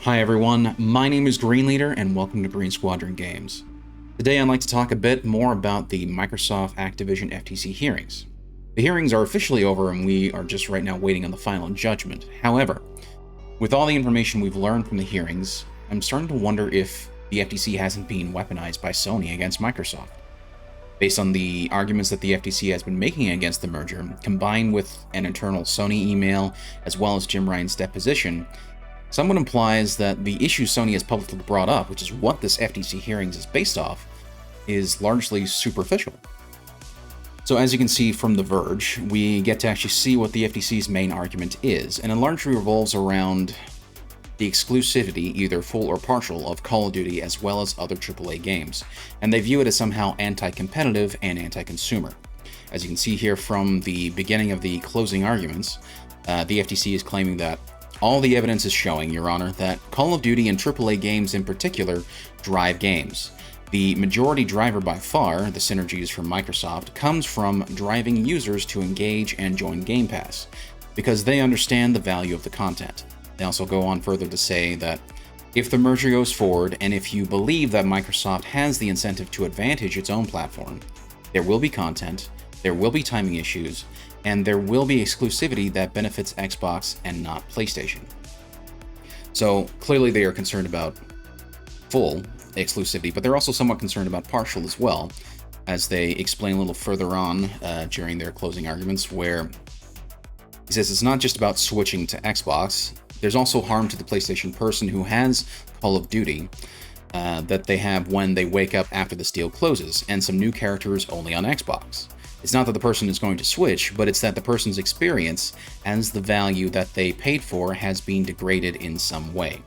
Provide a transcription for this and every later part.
Hi everyone, my name is Green Leader and welcome to Green Squadron Games. Today I'd like to talk a bit more about the Microsoft Activision FTC hearings. The hearings are officially over and we are just right now waiting on the final judgment. However, with all the information we've learned from the hearings, I'm starting to wonder if the FTC hasn't been weaponized by Sony against Microsoft. Based on the arguments that the FTC has been making against the merger, combined with an internal Sony email as well as Jim Ryan's deposition, someone implies that the issue Sony has publicly brought up, which is what this FTC hearings is based off, is largely superficial. So as you can see from The Verge, we get to actually see what the FTC's main argument is, and it largely revolves around the exclusivity, either full or partial, of Call of Duty as well as other AAA games, and they view it as somehow anti-competitive and anti-consumer. As you can see here from the beginning of the closing arguments, the FTC is claiming that all the evidence is showing, Your Honor, that Call of Duty and AAA games in particular drive games. The majority driver by far, the synergies from Microsoft, comes from driving users to engage and join Game Pass, because they understand the value of the content. They also go on further to say that if the merger goes forward, and if you believe that Microsoft has the incentive to advantage its own platform, there will be content, there will be timing issues, and there will be exclusivity that benefits Xbox and not PlayStation. So clearly they are concerned about full exclusivity, but they're also somewhat concerned about partial as well, as they explain a little further on during their closing arguments, where he says it's not just about switching to Xbox, there's also harm to the PlayStation person who has Call of Duty that they have when they wake up after this deal closes, and some new characters only on Xbox. It's not that the person is going to switch, but it's that the person's experience as the value that they paid for has been degraded in some way.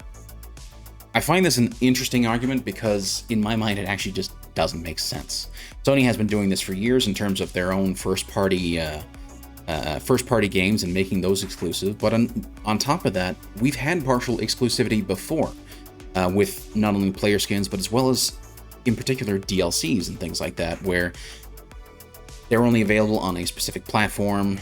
I find this an interesting argument because, in my mind, it actually just doesn't make sense. Sony has been doing this for years in terms of their own first-party games and making those exclusive, but on top of that, we've had partial exclusivity before, with not only player skins, but as well as, in particular, DLCs and things like that, where they're only available on a specific platform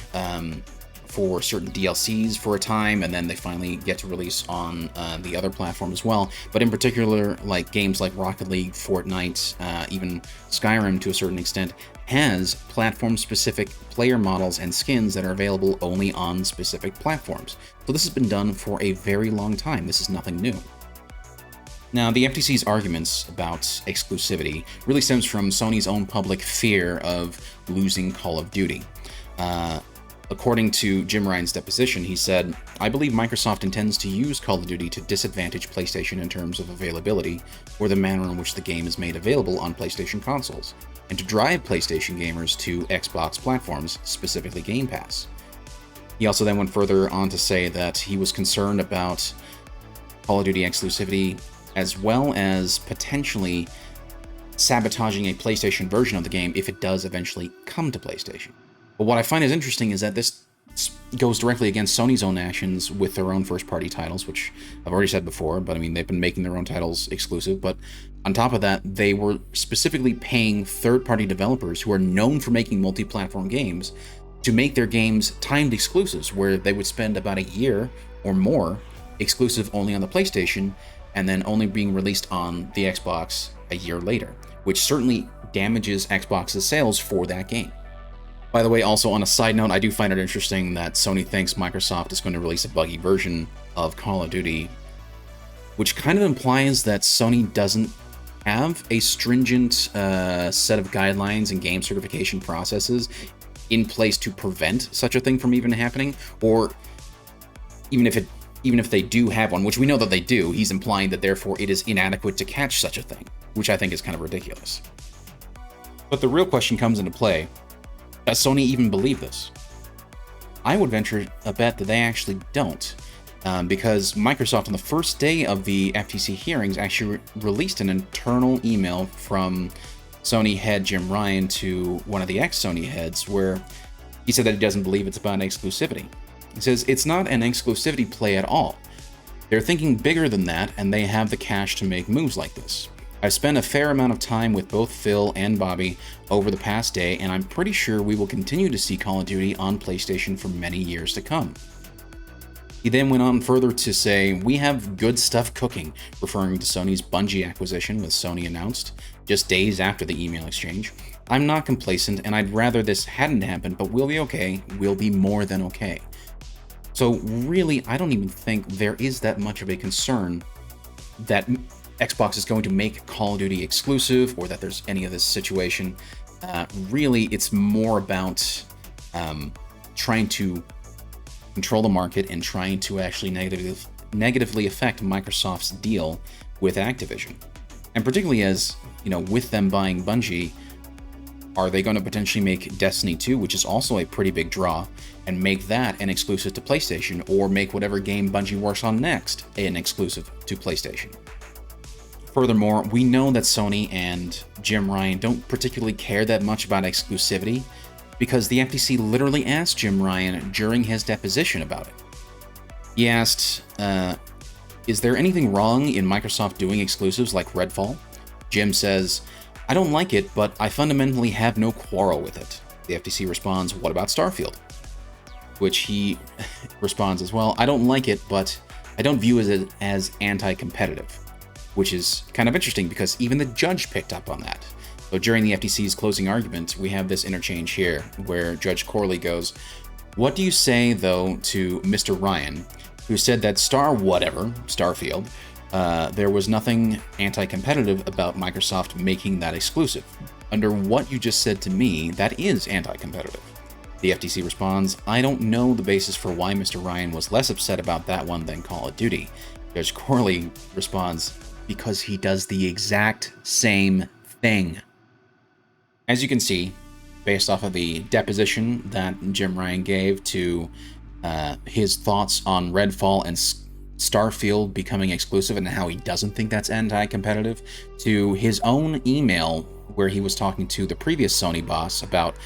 for certain DLCs for a time, and then they finally get to release on the other platform as well. But in particular, like games like Rocket League, Fortnite, even Skyrim to a certain extent, has platform-specific player models and skins that are available only on specific platforms. So this has been done for a very long time. This is nothing new. Now, the FTC's arguments about exclusivity really stems from Sony's own public fear of losing Call of Duty. According to Jim Ryan's deposition, he said, "I believe Microsoft intends to use Call of Duty to disadvantage PlayStation in terms of availability or the manner in which the game is made available on PlayStation consoles, and to drive PlayStation gamers to Xbox platforms, specifically Game Pass." He also then went further on to say that he was concerned about Call of Duty exclusivity as well as potentially sabotaging a PlayStation version of the game if it does eventually come to PlayStation. But what I find is interesting is that this goes directly against Sony's own actions with their own first-party titles, which I've already said before, but I mean, they've been making their own titles exclusive, but on top of that, they were specifically paying third-party developers who are known for making multi-platform games to make their games timed exclusives, where they would spend about a year or more exclusive only on the PlayStation, and then only being released on the Xbox a year later, which certainly damages Xbox's sales for that game. By the way, also on a side note, I do find it interesting that Sony thinks Microsoft is going to release a buggy version of Call of Duty, which kind of implies that Sony doesn't have a stringent set of guidelines and game certification processes in place to prevent such a thing from even happening, or even if they do have one, which we know that they do, he's implying that therefore it is inadequate to catch such a thing, which I think is kind of ridiculous. But the real question comes into play, does Sony even believe this? I would venture a bet that they actually don't, because Microsoft on the first day of the FTC hearings actually released an internal email from Sony head Jim Ryan to one of the ex-Sony heads, where he said that he doesn't believe it's about exclusivity. He says, "It's not an exclusivity play at all. They're thinking bigger than that, and they have the cash to make moves like this. I've spent a fair amount of time with both Phil and Bobby over the past day, and I'm pretty sure we will continue to see Call of Duty on PlayStation for many years to come." He then went on further to say, "We have good stuff cooking," referring to Sony's Bungie acquisition, with Sony announced just days after the email exchange. "I'm not complacent, and I'd rather this hadn't happened, but we'll be okay. We'll be more than okay." So really, I don't even think there is that much of a concern that Xbox is going to make Call of Duty exclusive, or that there's any of this situation. Really, it's more about trying to control the market and trying to actually negatively affect Microsoft's deal with Activision. And particularly as, with them buying Bungie, are they going to potentially make Destiny 2, which is also a pretty big draw, and make that an exclusive to PlayStation, or make whatever game Bungie works on next an exclusive to PlayStation? Furthermore, we know that Sony and Jim Ryan don't particularly care that much about exclusivity, because the FTC literally asked Jim Ryan during his deposition about it. He asked, "Is there anything wrong in Microsoft doing exclusives like Redfall?" Jim says, "I don't like it, but I fundamentally have no quarrel with it." The FTC responds, "What about Starfield?" Which he responds as well, "I don't like it, but I don't view it as anti-competitive." Which is kind of interesting, because even the judge picked up on that. So during the FTC's closing argument, we have this interchange here where Judge Corley goes, "What do you say, though, to Mr. Ryan, who said that Starfield, there was nothing anti-competitive about Microsoft making that exclusive? Under what you just said to me, that is anti-competitive." The FTC responds, "I don't know the basis for why Mr. Ryan was less upset about that one than Call of Duty." Judge Corley responds, "Because he does the exact same thing." As you can see, based off of the deposition that Jim Ryan gave to his thoughts on Redfall and Starfield becoming exclusive and how he doesn't think that's anti-competitive, to his own email where he was talking to the previous Sony boss about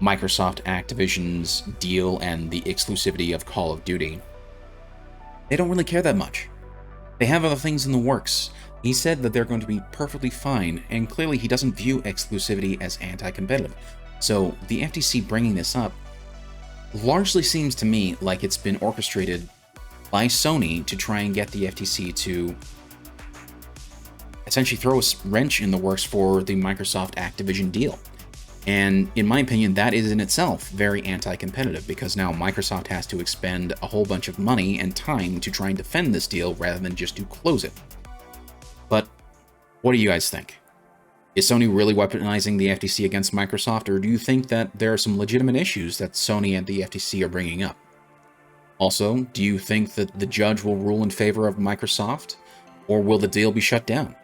Microsoft Activision's deal and the exclusivity of Call of Duty, they don't really care that much. They have other things in the works. He said that they're going to be perfectly fine, and clearly he doesn't view exclusivity as anti-competitive. So the FTC bringing this up largely seems to me like it's been orchestrated by Sony to try and get the FTC to essentially throw a wrench in the works for the Microsoft Activision deal. And in my opinion, that is in itself very anti-competitive, because now Microsoft has to expend a whole bunch of money and time to try and defend this deal rather than just to close it. But what do you guys think? Is Sony really weaponizing the FTC against Microsoft, or do you think that there are some legitimate issues that Sony and the FTC are bringing up? Also, do you think that the judge will rule in favor of Microsoft, or will the deal be shut down?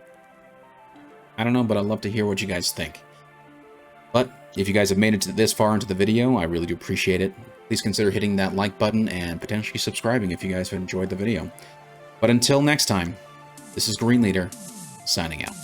I don't know, but I'd love to hear what you guys think. But if you guys have made it to this far into the video, I really do appreciate it. Please consider hitting that like button and potentially subscribing if you guys have enjoyed the video. But until next time, this is Green Leader, signing out.